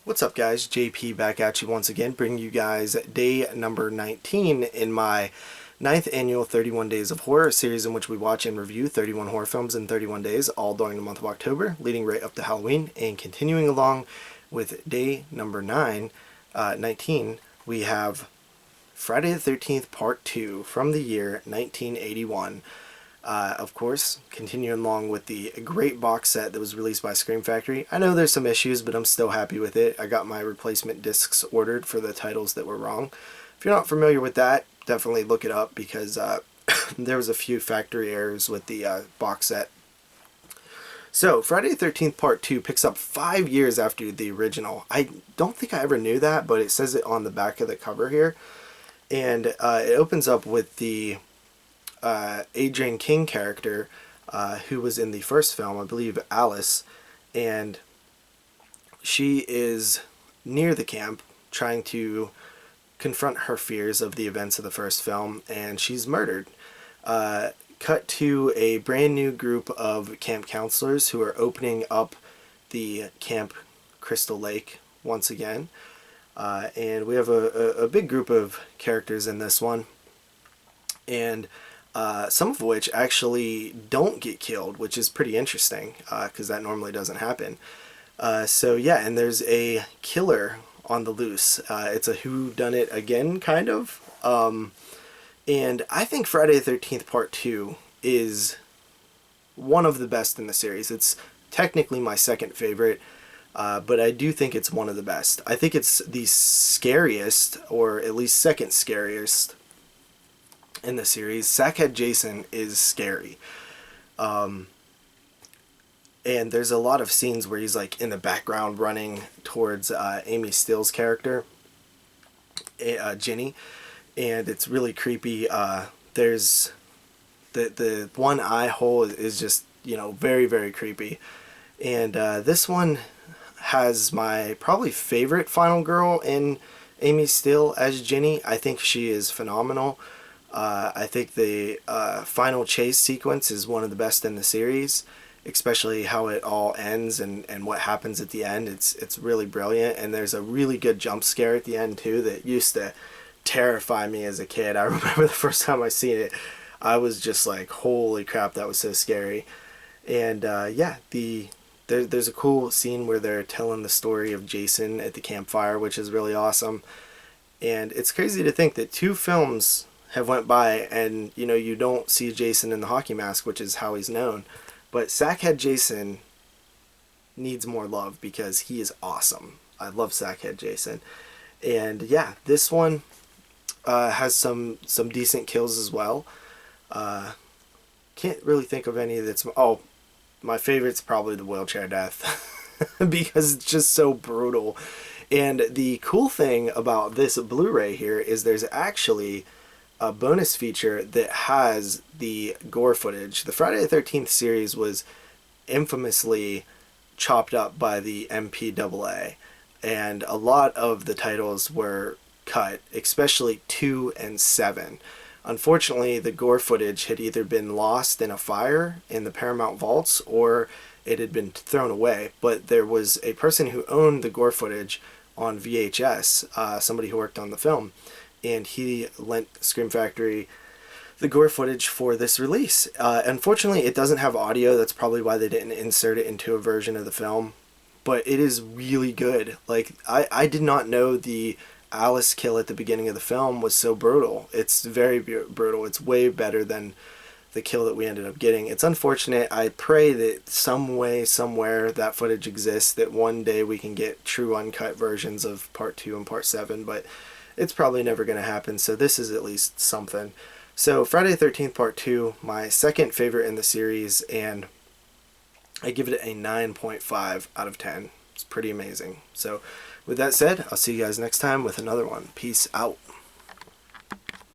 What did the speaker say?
What's up, guys? JP back at you once again, bringing you guys day number 19 in my 9th annual 31 Days of Horror series, in which we watch and review 31 horror films in 31 days, all during the month of October, leading right up to Halloween. And continuing along with day number 19, we have Friday the 13th Part 2 from the year 1981. Of course, continuing along with the great box set that was released by Scream Factory. I know there's some issues, but I'm still happy with it. I got my replacement discs ordered for the titles that were wrong. If you're not familiar with that, definitely look it up, because there was a few factory errors with the box set. So, Friday the 13th Part 2 picks up 5 years after the original. I don't think I ever knew that, but it says it on the back of the cover here. And it opens up with the Adrienne King character, who was in the first film, I believe Alice, and she is near the camp trying to confront her fears of the events of the first film, and she's murdered. Cut to a brand new group of camp counselors who are opening up the Camp Crystal Lake once again, and we have a big group of characters in this one, and some of which actually don't get killed, which is pretty interesting, because that normally doesn't happen. So yeah, and there's a killer on the loose. It's a whodunit again, kind of. And I think Friday the 13th Part 2 is one of the best in the series. It's technically my second favorite, but I do think it's one of the best. I think it's the scariest, or at least second scariest, in the series. Sackhead Jason is scary. And there's a lot of scenes where he's like in the background running towards Amy Steele's character, Ginny, and it's really creepy. There's the one eye hole is just, very, very creepy. And this one has my probably favorite final girl in Amy Steele as Ginny. I think she is phenomenal. I think the final chase sequence is one of the best in the series, especially how it all ends and what happens at the end. It's really brilliant, and there's a really good jump scare at the end too that used to terrify me as a kid. I remember the first time I seen it, I was just like, holy crap, that was so scary. And yeah, there's a cool scene where they're telling the story of Jason at the campfire, which is really awesome. And it's crazy to think that 2 films have went by and you don't see Jason in the hockey mask, which is how he's known. But Sackhead Jason needs more love because he is awesome. I love Sackhead Jason. And yeah, this one has some decent kills as well. Can't really think of any that's... Oh, my favorite's probably the wheelchair death because it's just so brutal. And the cool thing about this Blu-ray here is there's actually a bonus feature that has the gore footage. The Friday the 13th series was infamously chopped up by the MPAA, and a lot of the titles were cut, especially 2 and 7. Unfortunately, the gore footage had either been lost in a fire in the Paramount vaults, or it had been thrown away. But there was a person who owned the gore footage on VHS, somebody who worked on the film, and he lent Scream Factory the gore footage for this release. Unfortunately, it doesn't have audio. That's probably why they didn't insert it into a version of the film. But it is really good. Like, I did not know the Alice kill at the beginning of the film was so brutal. It's very brutal. It's way better than the kill that we ended up getting. It's unfortunate. I pray that some way, somewhere, that footage exists, that one day we can get true uncut versions of Part 2 and Part 7, but it's probably never going to happen, so this is at least something. So Friday the 13th Part 2, my second favorite in the series, and I give it a 9.5 out of 10. It's pretty amazing. So with that said, I'll see you guys next time with another one. Peace out.